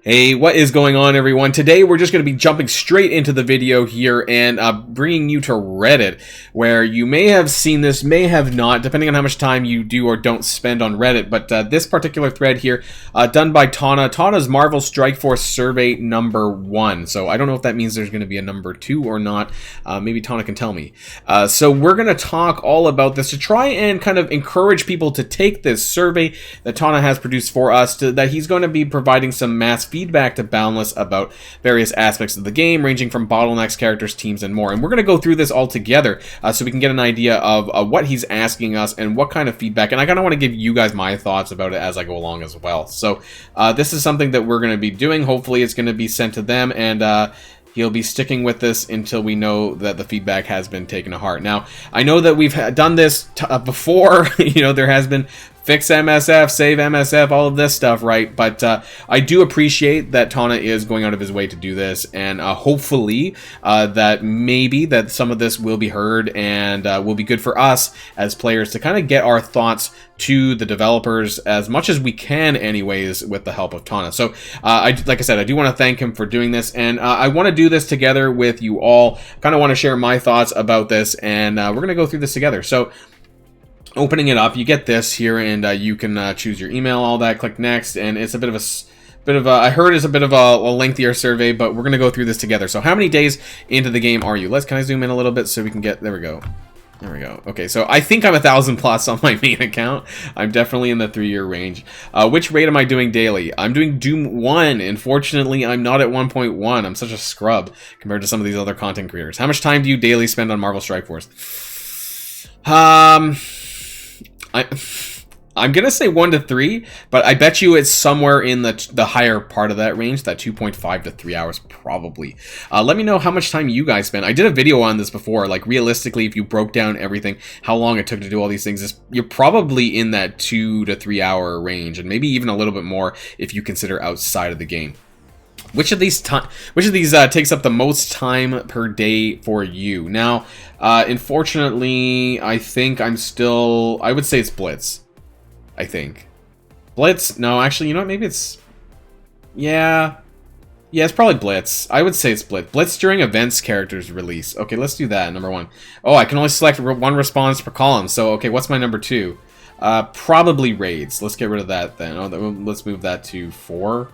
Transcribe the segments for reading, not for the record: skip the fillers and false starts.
Hey, what is going on, everyone? Today we're just going to be jumping straight into the video here and bringing you to Reddit, where you may have seen this, may have not, depending on how much time you do or don't spend on Reddit. But this particular thread here, done by Tauna, Tauna's Marvel Strikeforce survey number 1. So I don't know if that means there's going to be a number 2 or not. Maybe Tauna can tell me. So we're going to talk all about this to try and kind of encourage people to take this survey that Tauna has produced for us, that he's going to be providing some mass feedback to Boundless about various aspects of the game, ranging from bottlenecks, characters, teams, and more. And we're going to go through this all together so we can get an idea of what he's asking us and what kind of feedback. And I kind of want to give you guys my thoughts about it as I go along as well. So this is something that we're going to be doing. Hopefully it's going to be sent to them, and he'll be sticking with this until we know that the feedback has been taken to heart. Now, I know that we've done this before. You know, there has been fix MSF, save MSF, all of this stuff, right? But I do appreciate that Tauna is going out of his way to do this, and hopefully that maybe that some of this will be heard and will be good for us as players to kind of get our thoughts to the developers as much as we can anyways, with the help of Tauna. So like I said, I do want to thank him for doing this, and I want to do this together with you all. Kind of want to share my thoughts about this, and we're going to go through this together. So opening it up, you get this here, and you can choose your email, all that, click next, and it's a bit of a I heard it's a bit of a lengthier survey, but we're gonna go through this together. So how many days into the game are you? Can I zoom in a little bit so we can get, there we go. Okay, so I think I'm 1,000 plus on my main account. I'm definitely in the 3-year range. Which rate am I doing daily? I'm doing Doom 1. Unfortunately, I'm not at 1.1. I'm such a scrub compared to some of these other content creators. How much time do you daily spend on Marvel Strikeforce? I'm gonna say 1 to 3, but I bet you it's somewhere in the higher part of that range, that 2.5 to 3 hours probably. Let me know how much time you guys spend. I did a video on this before, like realistically, if you broke down everything, how long it took to do all these things, you're probably in that 2 to 3 hour range, and maybe even a little bit more if you consider outside of the game. Which of these takes up the most time per day for you? Now, unfortunately, I think I would say it's Blitz. I think. Blitz? No, actually, you know what? Maybe it's... Yeah, it's probably Blitz. I would say it's Blitz. Blitz during events characters release. Okay, let's do that, number 1. Oh, I can only select 1 response per column. So, okay, what's my number 2? Probably raids. Let's get rid of that then. Oh, let's move that to 4.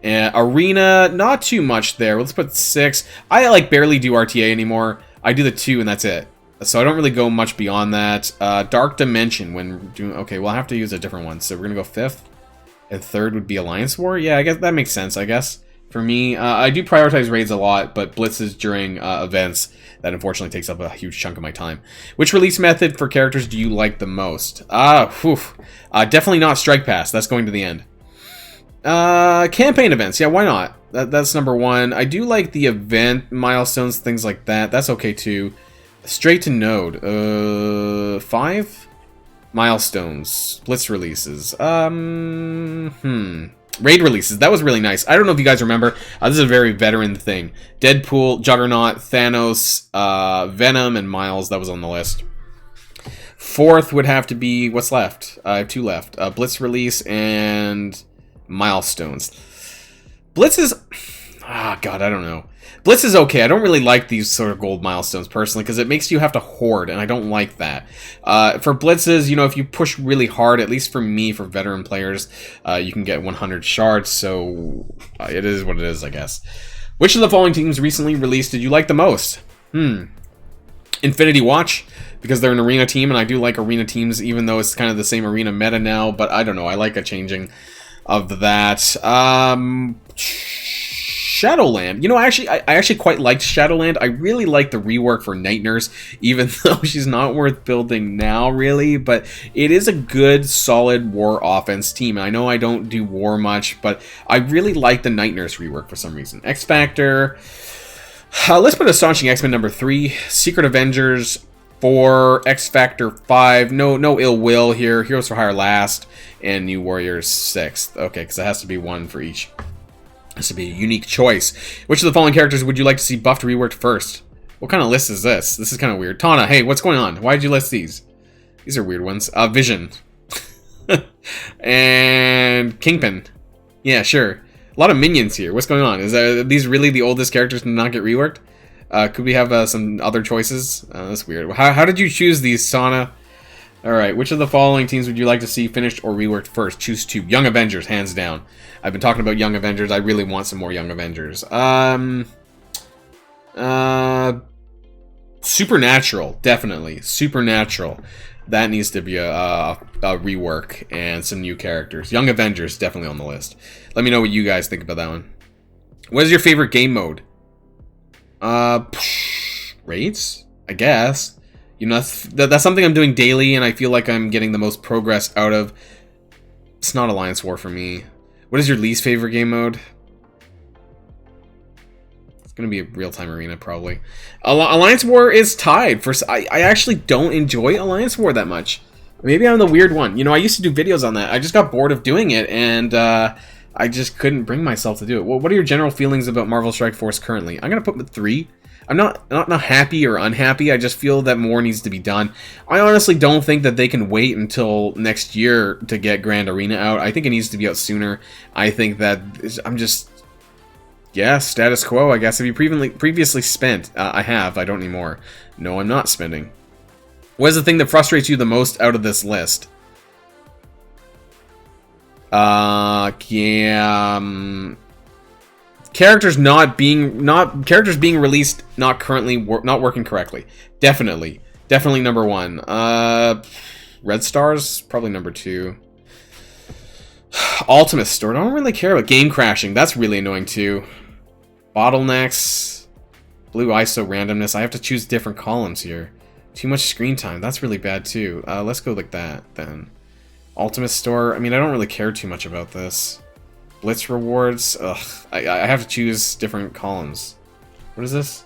Arena, not too much there. Let's put 6. I barely do RTA anymore. I do the 2 and that's it. So I don't really go much beyond that. Dark Dimension when doing... Okay, well I have to use a different one. So we're gonna go 5th. And 3rd would be Alliance War. Yeah, I guess that makes sense, I guess. For me, I do prioritize raids a lot, but blitzes during events, that unfortunately takes up a huge chunk of my time. Which release method for characters do you like the most? Definitely not Strike Pass. That's going to the end. Campaign events, yeah, why not? That's number 1. I do like the event milestones, things like that. That's okay too. Straight to node. 5 milestones, Blitz releases. Raid releases. That was really nice. I don't know if you guys remember. This is a very veteran thing. Deadpool, Juggernaut, Thanos, Venom, and Miles. That was on the list. 4th would have to be what's left. I have 2 left. Blitz release and milestones. Blitz is... God, I don't know. Blitz is okay. I don't really like these sort of gold milestones personally, because it makes you have to hoard, and I don't like that. For blitzes, you know, if you push really hard, at least for me, for veteran players, you can get 100 shards, so it is what it is, I guess. Which of the following teams recently released did you like the most? Infinity Watch, because they're an arena team, and I do like arena teams, even though it's kind of the same arena meta now, but I don't know. I like a changing of that. Shadowland. You know, I actually quite liked Shadowland. I really like the rework for Night Nurse, even though she's not worth building now, really. But it is a good, solid war offense team. And I know I don't do war much, but I really like the Night Nurse rework for some reason. X Factor. Let's put Astonishing X-Men number 3. Secret Avengers 4. X Factor 5. No ill will here. Heroes for Hire last. And New Warriors 6th. Okay, because it has to be 1 for each. This would be a unique choice. Which of the following characters would you like to see buffed or reworked first? What kind of list is this? This is kind of weird. Tauna, hey, what's going on? Why did you list these? These are weird ones. Vision. And Kingpin. Yeah, sure. A lot of minions here. What's going on? Are these really the oldest characters to not get reworked? Could we have some other choices? That's weird. How did you choose these, Tauna? Alright, which of the following teams would you like to see finished or reworked first? Choose 2. Young Avengers, hands down. I've been talking about Young Avengers. I really want some more Young Avengers. Supernatural, definitely. Supernatural. That needs to be a rework and some new characters. Young Avengers, definitely on the list. Let me know what you guys think about that one. What is your favorite game mode? Raids? I guess. You know, that's something I'm doing daily, and I feel like I'm getting the most progress out of. It's not Alliance War for me. What is your least favorite game mode? It's gonna be a real-time arena, probably. Alliance War is tied for. I actually don't enjoy Alliance War that much. Maybe I'm the weird one. You know, I used to do videos on that. I just got bored of doing it, and I just couldn't bring myself to do it. Well, what are your general feelings about Marvel Strike Force currently? I'm gonna put them at 3. I'm not happy or unhappy. I just feel that more needs to be done. I honestly don't think that they can wait until next year to get Grand Arena out. I think it needs to be out sooner. I think that I'm just, yeah, status quo, I guess. Have you previously spent? I have. I don't anymore. No, I'm not spending. What is the thing that frustrates you the most out of this list? Characters being released not working correctly. Definitely number 1. Red Stars probably number 2. Ultimate Store, I don't really care about game crashing. That's really annoying too. Bottlenecks, blue ISO randomness. I have to choose different columns here. Too much screen time. That's really bad too. Let's go like that then. Ultimate Store. I mean, I don't really care too much about this. Blitz rewards. Ugh. I have to choose different columns. What is this?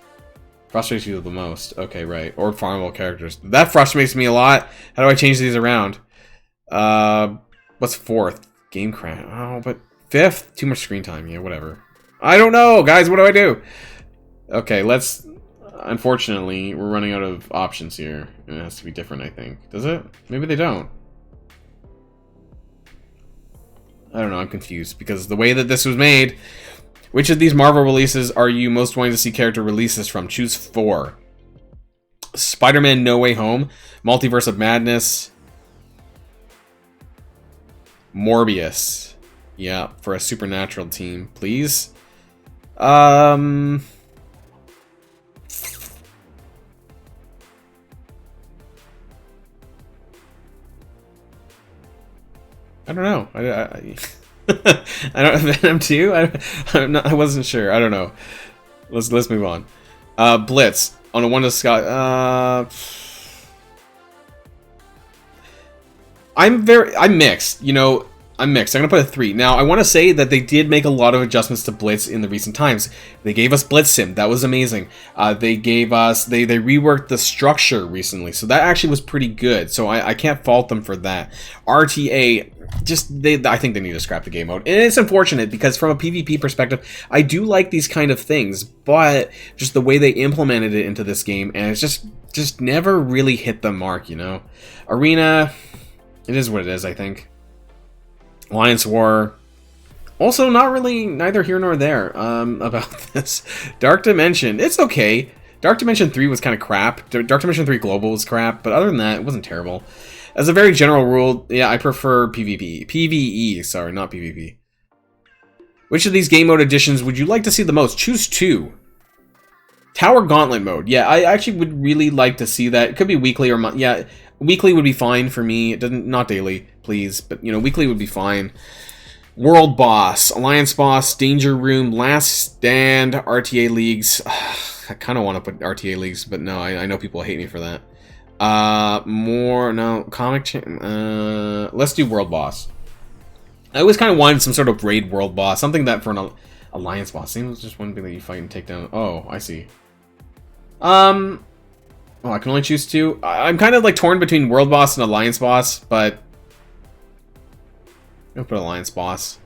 Frustrates you the most. Okay, right. Or farmable characters. That frustrates me a lot. How do I change these around? What's 4th? Game crash. Oh, but 5th? Too much screen time. Yeah, whatever. I don't know, guys. What do I do? Okay, let's... Unfortunately, we're running out of options here. It has to be different, I think. Does it? Maybe they don't. I don't know, I'm confused, because the way that this was made... Which of these Marvel releases are you most wanting to see character releases from? Choose 4. Spider-Man No Way Home, Multiverse of Madness, Morbius. Yeah, for a Supernatural team, please. I don't know. I don't have Venom 2. I wasn't sure. I don't know. Let's move on. Blitz on a 1 to Scott. I'm mixed. You know, I'm mixed. I'm gonna put a 3. Now, I want to say that they did make a lot of adjustments to Blitz in the recent times. They gave us Blitz Sim. That was amazing. They gave us they reworked the structure recently, so that actually was pretty good. So I can't fault them for that. RTA. I think they need to scrap the game mode. And it's unfortunate because from a PvP perspective, I do like these kind of things, but just the way they implemented it into this game, and it's just never really hit the mark, you know? Arena, it is what it is, I think. Alliance War, also not really neither here nor there about this. Dark Dimension, it's okay. Dark Dimension 3 was kind of crap. Dark Dimension 3 Global was crap, but other than that, it wasn't terrible. As a very general rule, yeah, I prefer PvP. PvE, sorry, not PvP. Which of these game mode additions would you like to see the most? Choose 2. Tower Gauntlet mode. Yeah, I actually would really like to see that. It could be weekly or month. Yeah, weekly would be fine for me. It doesn't, not daily, please, but you know, weekly would be fine. World Boss, Alliance Boss, Danger Room, Last Stand, RTA Leagues. I kind of want to put RTA Leagues, but no, I know people hate me for that. Let's do World Boss. I always kind of wanted some sort of raid World Boss, something that for an Alliance Boss. Seems just one thing that you fight and take down. Oh, I see. Oh, I can only choose 2. I'm kind of like torn between World Boss and Alliance Boss, but I'll put Alliance Boss.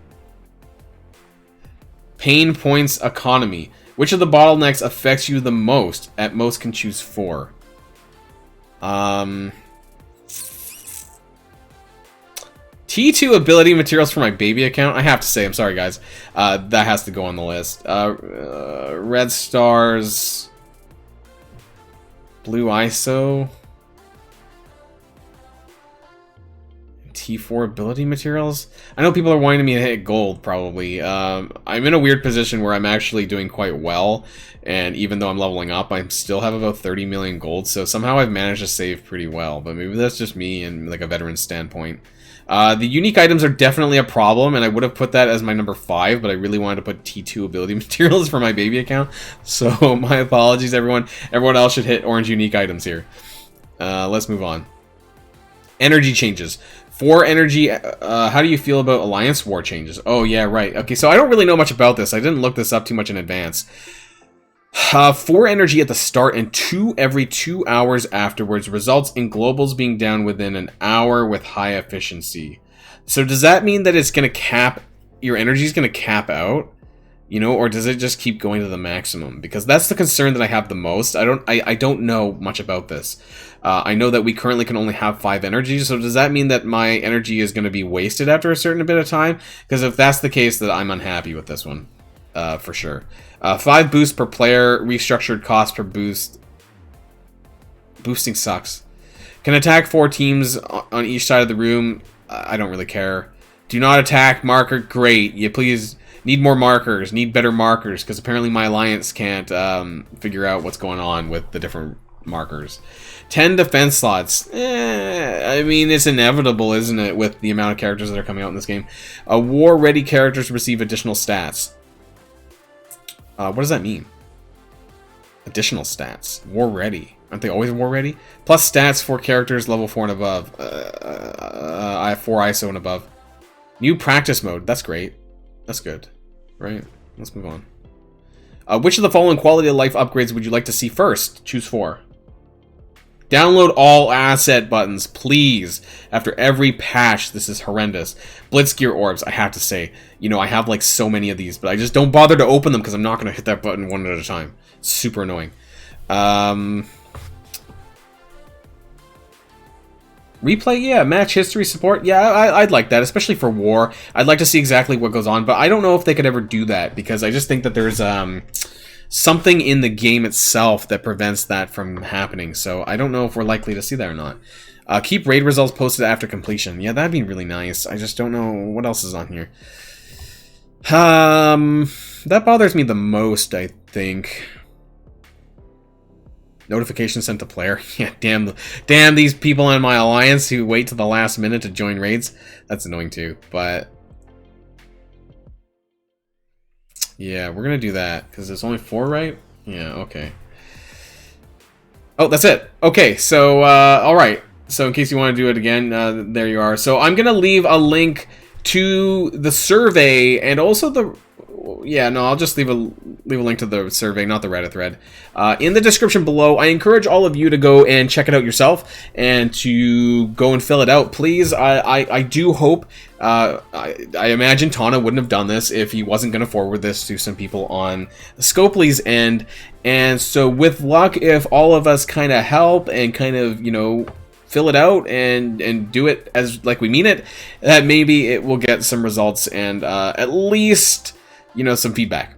Pain Points Economy. Which of the bottlenecks affects you the most? At most can choose 4. T2 ability materials for my baby account. I have to say, I'm sorry, guys. That has to go on the list. Red stars. Blue ISO. T4 ability materials. I know people are wanting me to hit gold, probably. I'm in a weird position where I'm actually doing quite well, and even though I'm leveling up, I still have about 30 million gold, so somehow I've managed to save pretty well, but maybe that's just me and like a veteran standpoint. The unique items are definitely a problem, and I would have put that as my number 5, but I really wanted to put T2 ability materials for my baby account, so my apologies, everyone. Everyone else should hit orange unique items here. Let's move on. Energy changes. 4 energy, how do you feel about Alliance War changes? Oh, yeah, right. Okay, so I don't really know much about this. I didn't look this up too much in advance. 4 energy at the start and 2 every 2 hours afterwards results in globals being down within an hour with high efficiency. So does that mean that it's going to cap, your energy is going to cap out? You know, or does it just keep going to the maximum? Because that's the concern that I have the most. I don't know much about this. I know that we currently can only have 5 energies, so does that mean that my energy is going to be wasted after a certain bit of time? Because if that's the case, then I'm unhappy with this one, for sure. 5 boosts per player, restructured cost per boost. Boosting sucks. Can attack 4 teams on each side of the room. I don't really care. Do not attack marker. Great. You please need more markers. Need better markers, because apparently my alliance can't figure out what's going on with the different markers. 10 defense slots. I mean, it's inevitable, isn't it, with the amount of characters that are coming out in this game. War-ready characters receive additional stats. What does that mean? Additional stats. War-ready. Aren't they always war-ready? Plus stats for characters level 4 and above. I have 4 ISO and above. New practice mode. That's great. That's good. Right? Let's move on. Which of the following quality of life upgrades would you like to see first? Choose 4. Download all asset buttons, please. After every patch, this is horrendous. Blitz gear orbs, I have to say. You know, I have like so many of these, but I just don't bother to open them because I'm not going to hit that button one at a time. Super annoying. Replay, yeah. Match history support, yeah, I'd like that, especially for war. I'd like to see exactly what goes on, but I don't know if they could ever do that because I just think that there's something in the game itself that prevents that from happening. So I don't know if we're likely to see that or not. Keep raid results posted after completion. Yeah, that'd be really nice. I just don't know what else is on here. That bothers me the most, I think. Notification sent to player. Yeah, damn these people in my alliance who wait to the last minute to join raids. That's annoying too, but yeah, we're gonna do that because there's only 4, right? Yeah, okay. Oh, that's it. Okay, so all right. So in case you want to do it again, there you are. So I'm gonna leave a link to the survey and also the. Yeah, no, I'll just leave a link to the survey, not the Reddit thread, in the description below. I encourage all of you to go and check it out yourself and to go and fill it out, please. I do hope, I imagine Tauna wouldn't have done this if he wasn't going to forward this to some people on Scopely's end. And so with luck, if all of us kind of help and kind of, you know, fill it out and do it as like we mean it, that maybe it will get some results and at least, you know, some feedback.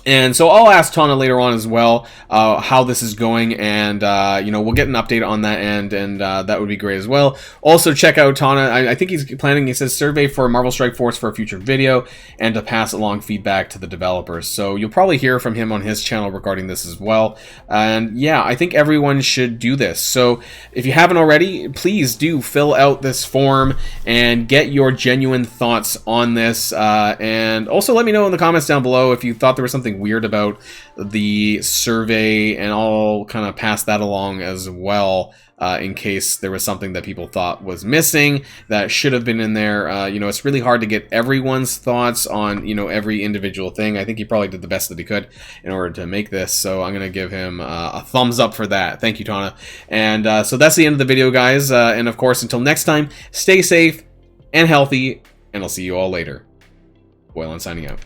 And so I'll ask Tauna later on as well how this is going, and you know, we'll get an update on that end, and that would be great as well. Also check out Tauna. I think he's planning, he says, survey for Marvel Strikeforce for a future video and to pass along feedback to the developers. So you'll probably hear from him on his channel regarding this as well. And yeah, I think everyone should do this. So if you haven't already, please do fill out this form and get your genuine thoughts on this. And also let me know in the comments down below if you thought there was something weird about the survey, and I'll kind of pass that along as well in case there was something that people thought was missing that should have been in there. You know, it's really hard to get everyone's thoughts on, you know, every individual thing. I think he probably did the best that he could in order to make this, so I'm going to give him a thumbs up for that. Thank you, Tauna. And so that's the end of the video, guys. And of course, until next time, stay safe and healthy, and I'll see you all later. Boilon signing out.